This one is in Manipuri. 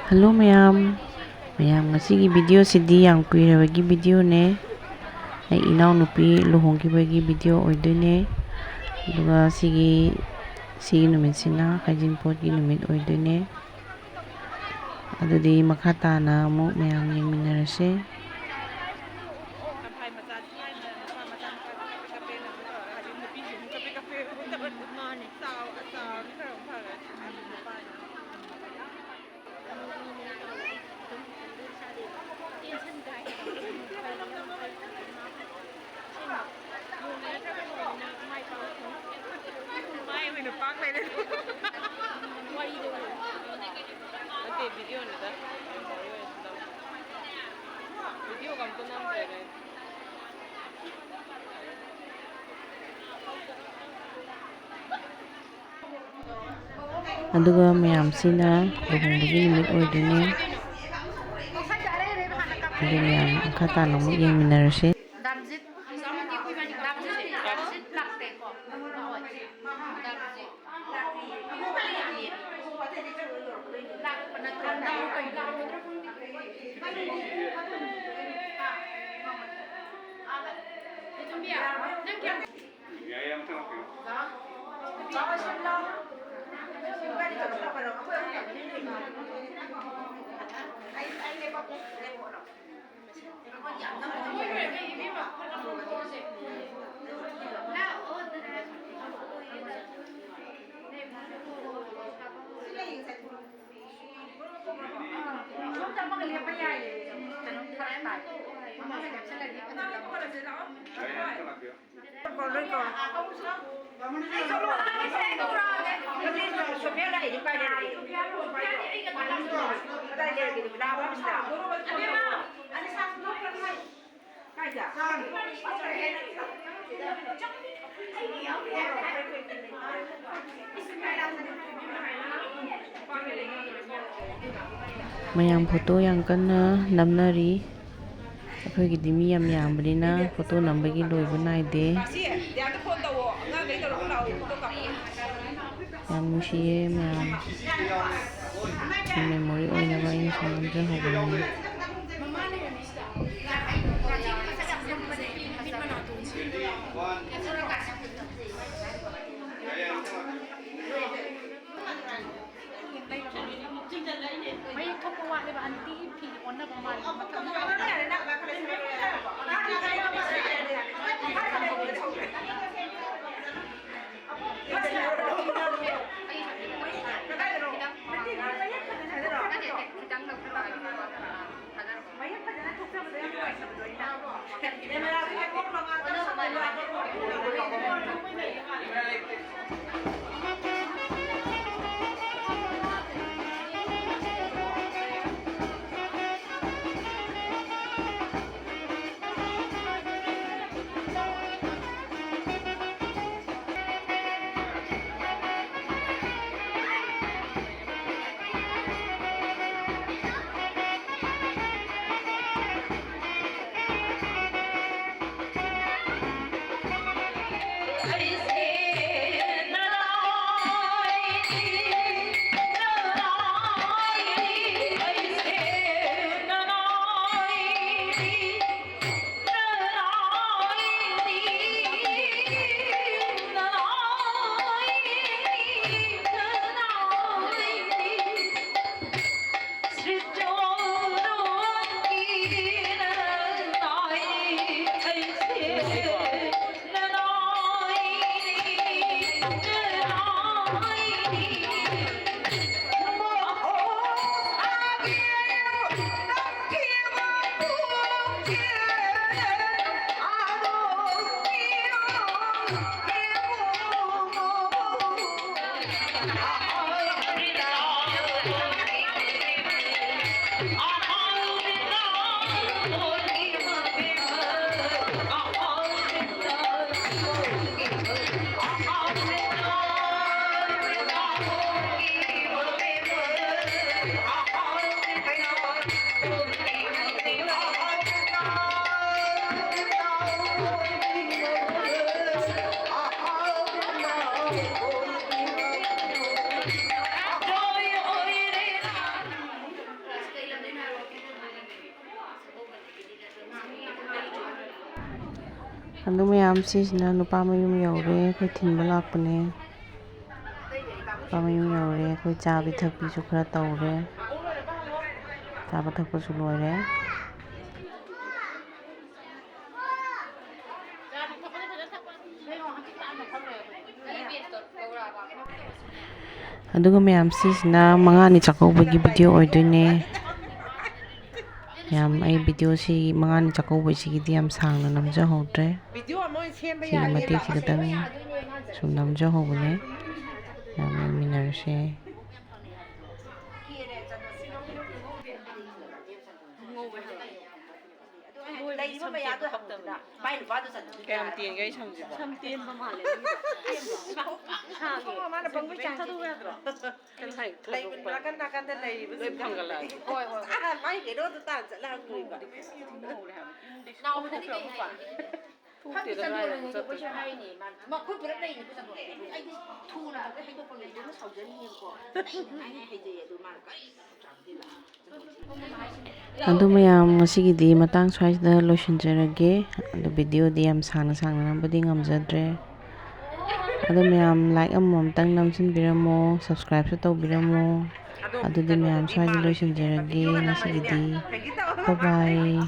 Hello mayam ngasigi video sidi yam kuirabagi video ne ai inao nupi luhongibagi video oidoine aduga sigi numit sina heijingpot gi numit oidoine adudi makha tana amuk mayam yengminarase. Aduga mayamsina luhongbagi numit oidoine adu mayam makha tana amuk yengminarase. Mayam photo yang kana namnari akhogidi mi yam yambadina photo nambagi loiba naide yam nungsiye mayam memory oinaba aina sanamjahobani. ꯑꯗꯨ ꯃꯌꯥꯝꯁꯤꯁꯤꯅ ꯅꯨꯄꯥ ꯃꯌꯨꯝ ꯌꯧꯔꯦ ꯑꯩꯈꯣꯏ ꯊꯤꯟꯕ ꯂꯥꯛꯄꯅꯦ ꯅꯨꯄꯥ ꯃꯌꯨꯝ ꯌꯧꯔꯦ ꯑꯩꯈꯣꯏ ꯆꯥꯕꯤ ꯊꯛꯄꯤꯁꯨ ꯈꯔ ꯇꯧꯔꯦ ꯆꯥꯕ ꯊꯛꯄꯁꯨ ꯂꯣꯏꯔꯦ ꯑꯗꯨꯒ ꯃꯌꯥꯝꯁꯤꯁꯤꯅ ꯃꯉꯥꯅꯤ ꯆꯥꯛꯀꯧꯕꯒꯤ ꯚꯤꯗꯤꯑꯣ ꯑꯣꯏꯗꯣꯏꯅꯦ ꯌꯥꯝ ꯑꯩ ꯚꯤꯗꯤꯑꯣꯁꯤ ꯃꯉꯥꯅꯤ ꯆꯥꯛꯀꯧꯕꯁꯤꯒꯤꯗꯤ ꯌꯥꯝ ꯁꯥꯡꯅ ꯅꯝꯖꯍꯧꯗ꯭ꯔꯦ ꯁꯤꯒꯤ ꯃꯇꯦꯛꯁꯤ ꯈꯛꯇꯪ ꯁꯨꯝ ꯅꯝꯖꯍꯧꯕꯅꯦ ꯌꯥꯝ ꯌꯦꯡꯃꯤꯟꯅꯔꯁꯦ ꯀꯌꯥꯝ ꯇꯦꯟꯒꯦ ꯑꯩ ꯁꯝꯁꯤꯕꯣ ꯁꯝ ꯇꯦꯟꯕ ꯃꯥꯜꯂꯦ ꯃꯥꯅ ꯄꯪꯕꯩ ꯆꯥꯡ ꯊꯥꯗꯣꯛ ꯌꯥꯗ꯭ꯔꯣ ꯅꯥꯀꯟ ꯅꯥꯀꯟꯗ ꯂꯩꯔꯤꯕ ꯂꯣꯏ ꯐꯪꯒꯠꯂꯛꯑꯒꯦ ꯍꯣꯏ ꯃꯥꯏ ꯀꯩꯅꯣꯗꯣ ꯇꯥꯟ ꯆꯠꯂꯒ ꯑꯗꯨ ꯃꯌꯥꯝ ꯉꯁꯤꯒꯤꯗꯤ ꯃꯇꯥꯡ ꯁ꯭ꯋꯥꯏꯁꯤꯗ ꯂꯣꯏꯁꯤꯟꯖꯔꯒꯦ ꯑꯗꯨ ꯚꯤꯗꯤꯑꯣꯗꯤ ꯌꯥꯝ ꯁꯥꯡꯅ ꯅꯝꯕꯗꯤ ꯉꯝꯖꯗ꯭ꯔꯦ ꯑꯗꯨ ꯃꯌꯥꯝ ꯂꯥꯏꯛ ꯑꯃꯃꯝꯇꯪ ꯅꯝꯁꯤꯟꯕꯤꯔꯝꯃꯣ ꯁꯕꯁꯀ꯭ꯔꯥꯏꯕꯁꯨ ꯇꯧꯕꯤꯔꯝꯃꯣ ꯑꯗꯨꯗꯤ ꯃꯌꯥꯝ ꯁ꯭ꯋꯥꯏꯗ ꯂꯣꯏꯁꯤꯟꯖꯔꯒꯦ ꯉꯁꯤꯒꯤꯗꯤ ꯕꯥꯏ